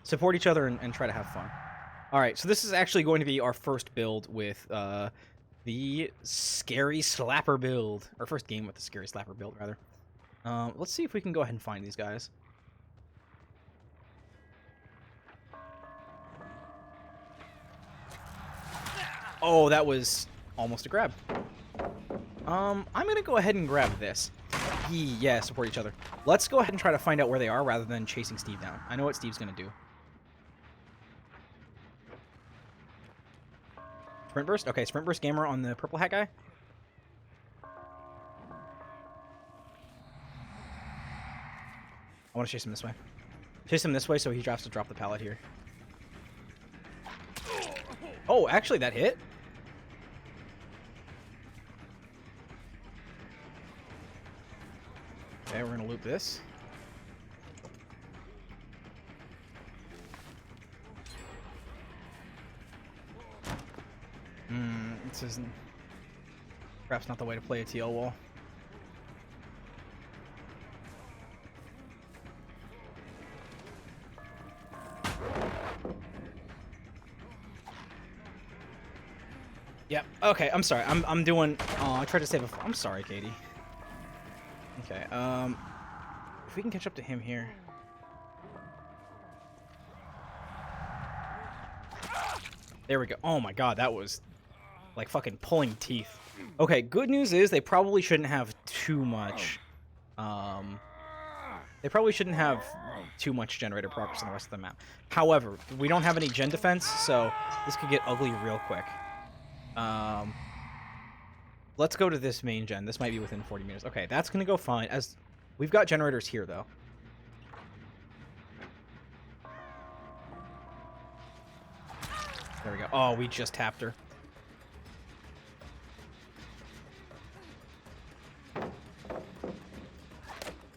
support each other and try to have fun. All right, so this is actually going to be our first build with the scary slapper build. Our first game with the scary slapper build, rather. Let's see if we can go ahead and find these guys. Oh, that was almost a grab. I'm gonna go ahead and grab this. Yeah, support each other. Let's go ahead and try to find out where they are rather than chasing Steve down. I know what Steve's gonna do. Sprint burst? Okay, sprint burst gamer on the purple hat guy. I want to chase him this way. Chase him this way so he drops to drop the pallet here. Oh, actually that hit. Okay, we're gonna loop this. This isn't perhaps not the way to play a TL wall. Yep. Okay, I'm sorry. I'm doing. Oh, I tried to save a. I'm sorry, Katie. Okay. If we can catch up to him here. There we go. Oh my god, that was like fucking pulling teeth. Okay, good news is they probably shouldn't have too much. They probably shouldn't have too much generator progress on the rest of the map. However, we don't have any gen defense, so this could get ugly real quick. Let's go to this main gen. This might be within 40 meters. Okay, that's gonna go fine. As we've got generators here, though. There we go. Oh, we just tapped her.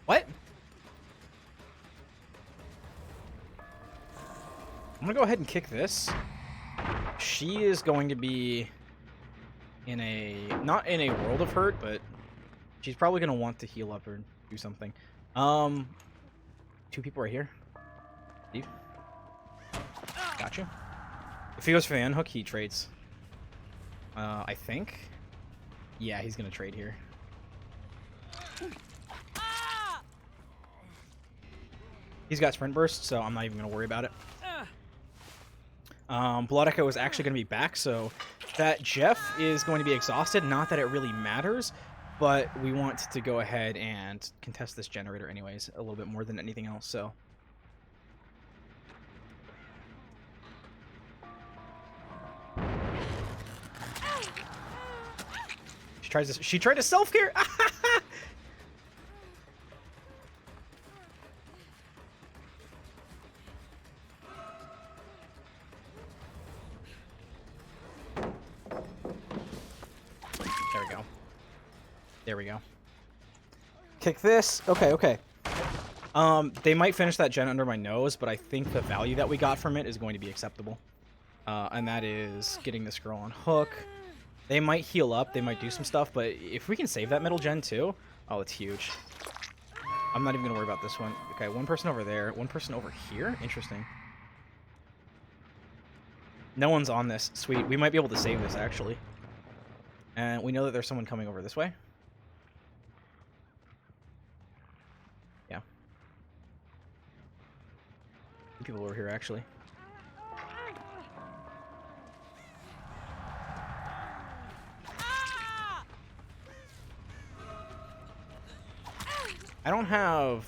What? I'm gonna go ahead and kick this. She is going to be in a... not in a world of hurt, but she's probably gonna want to heal up or do something. Two people right here. Steve. Gotcha. If he goes for the unhook, he trades. I think. Yeah, he's gonna trade here. He's got sprint burst, so I'm not even gonna worry about it. Blood Echo is actually gonna be back, so that Jeff is going to be exhausted. Not that it really matters, but we want to go ahead and contest this generator anyways, a little bit more than anything else, so. She tried to self-care. There we go. There we go. Kick this. Okay, okay. They might finish that gen under my nose, but I think the value that we got from it is going to be acceptable. And that is getting this girl on hook. They might heal up, they might do some stuff, but if we can save that middle gen too, oh, it's huge. I'm not even gonna worry about this one. Okay, one person over there, one person over here. Interesting. No one's on this. Sweet. We might be able to save this, actually. And we know that there's someone coming over this way. Yeah. People over here, actually. I don't have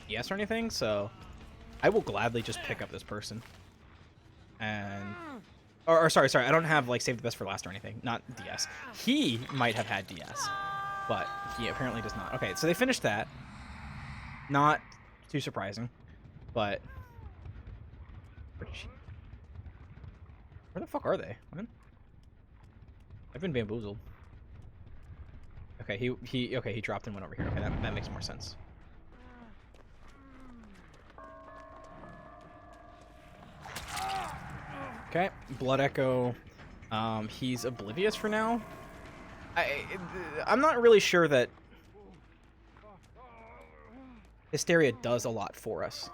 DS or anything, so I will gladly just pick up this person. And... Or sorry, I don't have, like, save the best for last or anything. Not DS. He might have had DS, but he apparently does not. Okay, so they finished that. Not too surprising, but... Where the fuck are they? What? I've been bamboozled. Okay, he dropped and went over here. Okay, that makes more sense. Okay, Blood Echo, he's oblivious for now. I'm not really sure that Hysteria does a lot for us.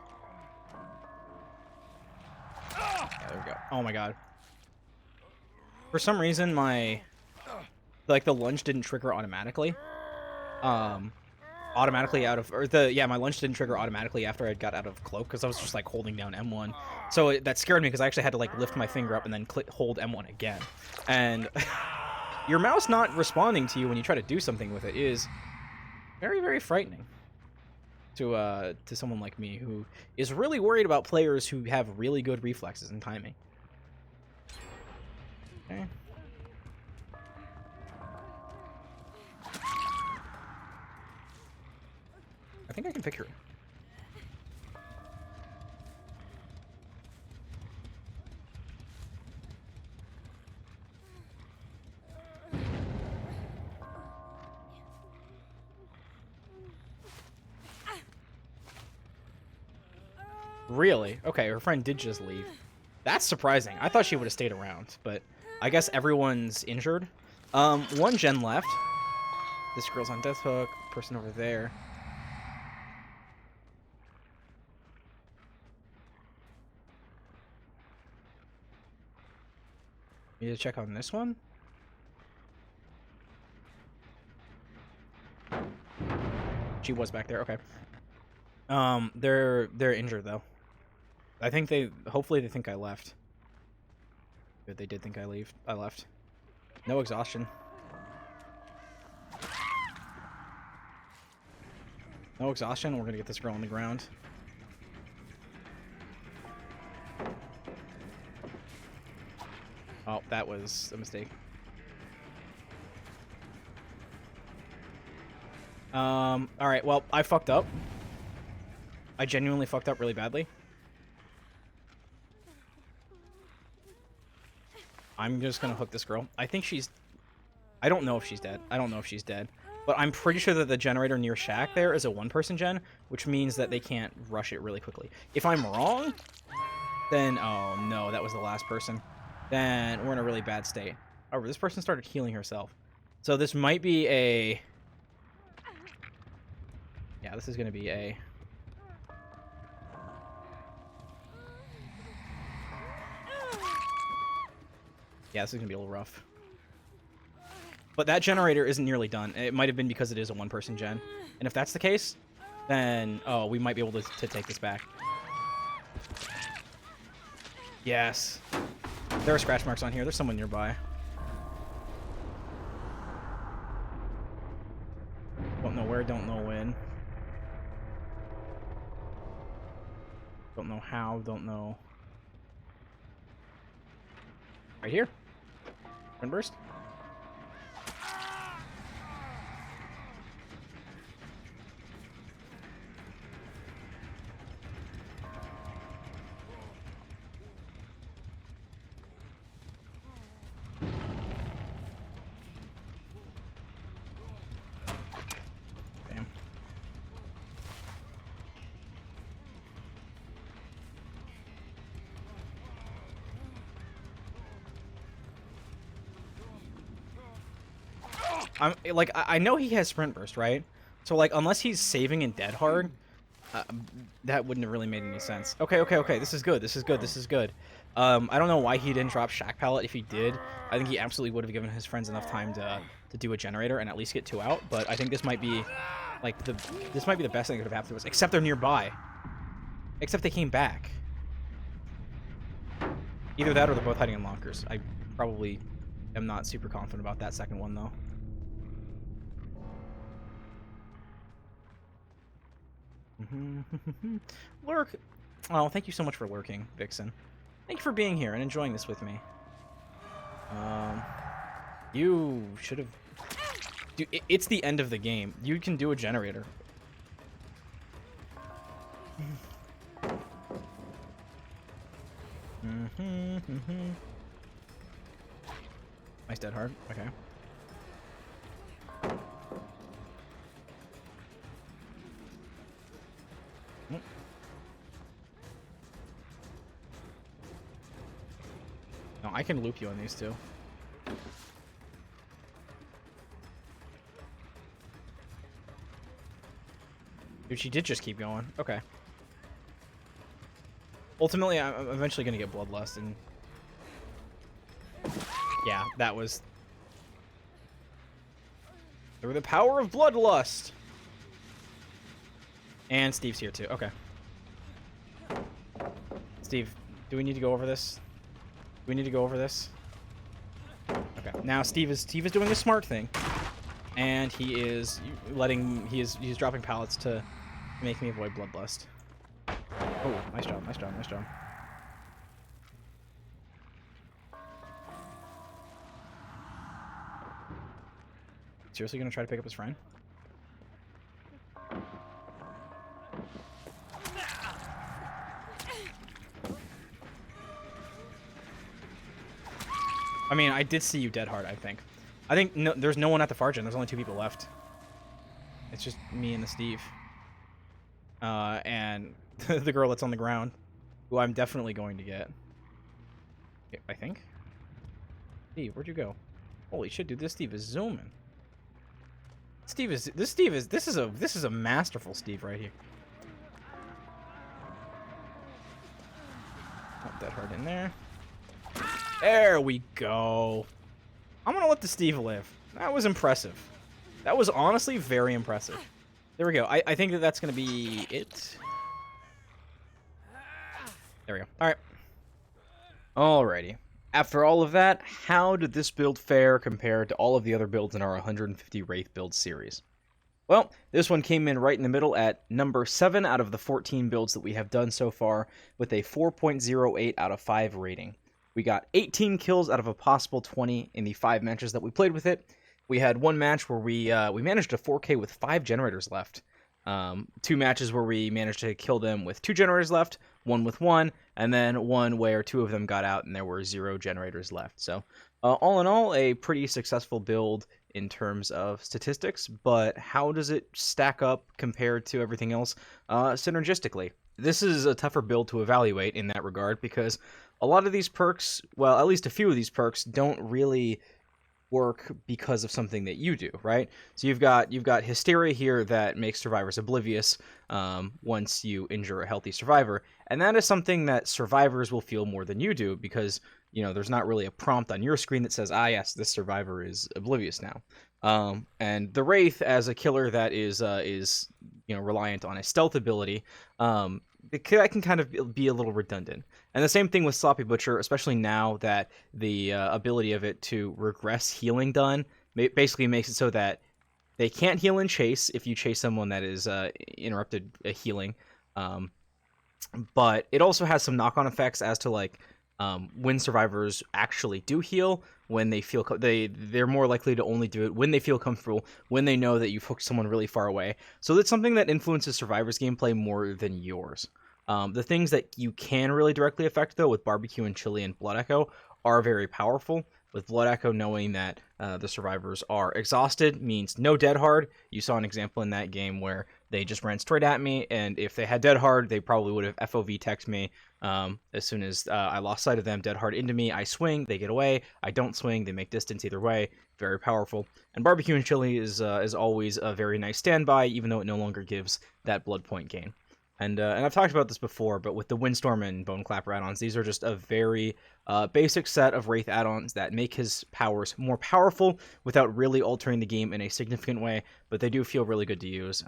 we go. Oh my god. For some reason, my... Like, the lunge didn't trigger automatically. Automatically out of... Or my lunge didn't trigger automatically after I got out of cloak, because I was just, like, holding down M1. So that scared me, because I actually had to, like, lift my finger up and then hold M1 again. And your mouse not responding to you when you try to do something with it is very, very frightening to someone like me, who is really worried about players who have really good reflexes and timing. Okay. I think I can pick her. Really? Okay, her friend did just leave. That's surprising. I thought she would have stayed around, but I guess everyone's injured. One gen left. This girl's on death hook. Person over there. Need to check on this one. She was back there. Okay. They're injured though. I think hopefully they think I left. Good, they did think I left. No exhaustion. No exhaustion. We're gonna get this girl on the ground. Oh, that was a mistake. Alright, well, I fucked up. I genuinely fucked up really badly. I'm just gonna hook this girl. I think she's... I don't know if she's dead. But I'm pretty sure that the generator near Shack there is a one-person gen, which means that they can't rush it really quickly. If I'm wrong, then... Oh, no, that was the last person. Then we're in a really bad state. However, this person started healing herself. So this might be a... Yeah, this is going to be a... Yeah, this is going to be a little rough. But that generator isn't nearly done. It might have been because it is a one-person gen. And if that's the case, then... Oh, we might be able to take this back. Yes. There are scratch marks on here. There's someone nearby. Don't know where, don't know when. Don't know how, don't know. Right here. Wind burst. I know he has sprint burst, right? So like, unless he's saving in dead hard, that wouldn't have really made any sense. Okay. This is good. I don't know why he didn't drop Shack Pallet. If he did, I think he absolutely would have given his friends enough time to do a generator and at least get 2 out. But I think this might be like the best thing that could have happened to us. Except they're nearby. Except they came back. Either that or they're both hiding in lockers. I probably am not super confident about that second one though. Lurk. Oh, thank you so much for lurking, Vixen. Thank you for being here and enjoying this with me. You should have... Dude, it's the end of the game. You can do a generator. Nice dead hard. Okay. No, I can loop you on these two. Dude, she did just keep going. Okay. Ultimately, I'm eventually going to get Bloodlust, and Yeah, that was... Through the power of bloodlust! And Steve's here too. Okay. Steve, do we need to go over this? Do we need to go over this? Okay. Now Steve is doing a smart thing, and he's dropping pallets to make me avoid bloodlust. Oh, nice job, nice job, nice job. Seriously gonna try to pick up his friend? I mean, I did see you dead hard, I think. I think there's no one at the far gen. There's only 2 people left. It's just me and the Steve. And the girl that's on the ground, who I'm definitely going to get. I think. Steve, where'd you go? Holy shit, dude, this Steve is zooming. This is a masterful Steve right here. Pop that hard in there. There we go. I'm gonna let the Steve live. That was impressive. That was honestly very impressive. There we go. I think that's gonna be it. There we go. All right. Alrighty. After all of that, how did this build fare compared to all of the other builds in our 150 Wraith build series? Well, this one came in right in the middle at number 7 out of the 14 builds that we have done so far, with a 4.08 out of 5 rating. We got 18 kills out of a possible 20 in the 5 matches that we played with it. We had one match where we managed a 4K with 5 generators left. 2 matches where we managed to kill them with 2 generators left, 1 with 1, and then 1 where 2 of them got out and there were 0 generators left. So all in all, a pretty successful build in terms of statistics, but how does it stack up compared to everything else synergistically? This is a tougher build to evaluate in that regard because a lot of these perks, well, at least a few of these perks, don't really work because of something that you do, right? So you've got Hysteria here that makes survivors oblivious once you injure a healthy survivor, and that is something that survivors will feel more than you do because, you know, there's not really a prompt on your screen that says, ah, yes, this survivor is oblivious now. And the Wraith, as a killer that is you know, reliant on a stealth ability, that can kind of be a little redundant. And the same thing with Sloppy Butcher, especially now that the ability of it to regress healing done basically makes it so that they can't heal and chase if you chase someone that is interrupted healing. But it also has some knock-on effects as to, like, when survivors actually do heal, when they feel they're more likely to only do it when they feel comfortable, when they know that you've hooked someone really far away. So that's something that influences survivors' gameplay more than yours. The things that you can really directly affect, though, with Barbecue and Chili and Blood Echo are very powerful. With Blood Echo, knowing that the survivors are exhausted means no dead hard. You saw an example in that game where they just ran straight at me, and if they had dead hard, they probably would have FOV teched me. As soon as I lost sight of them, dead hard into me, I swing, they get away. I don't swing, they make distance either way. Very powerful. And Barbecue and Chili is always a very nice standby, even though it no longer gives that blood point gain. And I've talked about this before, but with the Windstorm and Bone Clapper add-ons, these are just a very basic set of Wraith add-ons that make his powers more powerful without really altering the game in a significant way, but they do feel really good to use.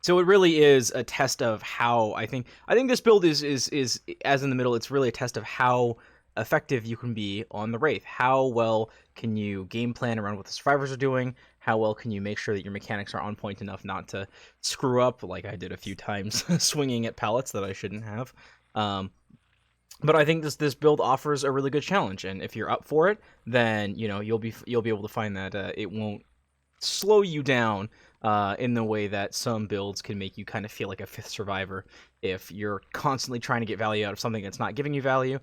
So it really is a test of how I think this build is as in the middle. It's really a test of how effective you can be on the Wraith. How well can you game plan around what the survivors are doing? How well can you make sure that your mechanics are on point enough not to screw up like I did a few times swinging at pallets that I shouldn't have? But I think this build offers a really good challenge, and if you're up for it, then you know you'll be able to find that it won't slow you down in the way that some builds can make you kind of feel like a fifth survivor. If you're constantly trying to get value out of something that's not giving you value,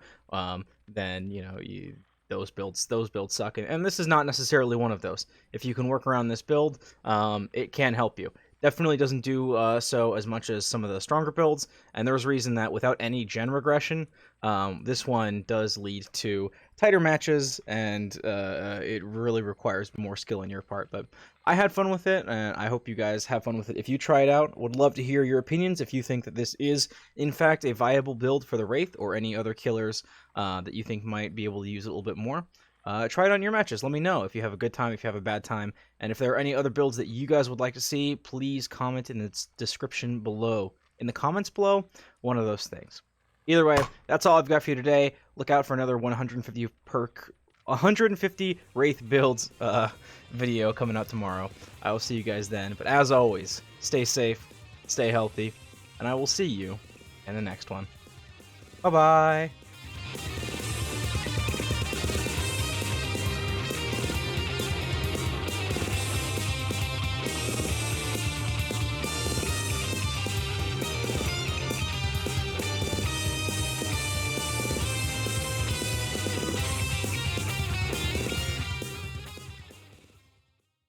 then you know those builds suck, and this is not necessarily one of those. If you can work around this build, it can help you. Definitely doesn't do so as much as some of the stronger builds, and there's reason that without any gen regression, this one does lead to tighter matches, and it really requires more skill on your part. But I had fun with it, and I hope you guys have fun with it. If you try it out, would love to hear your opinions. If you think that this is, in fact, a viable build for the Wraith or any other killers that you think might be able to use it a little bit more. Try it on your matches. Let me know if you have a good time, if you have a bad time, and if there are any other builds that you guys would like to see, please comment in the description below. In the comments below, one of those things. Either way, that's all I've got for you today. Look out for another 150 Wraith builds video coming out tomorrow. I will see you guys then. But as always, stay safe, stay healthy, and I will see you in the next one. Bye-bye.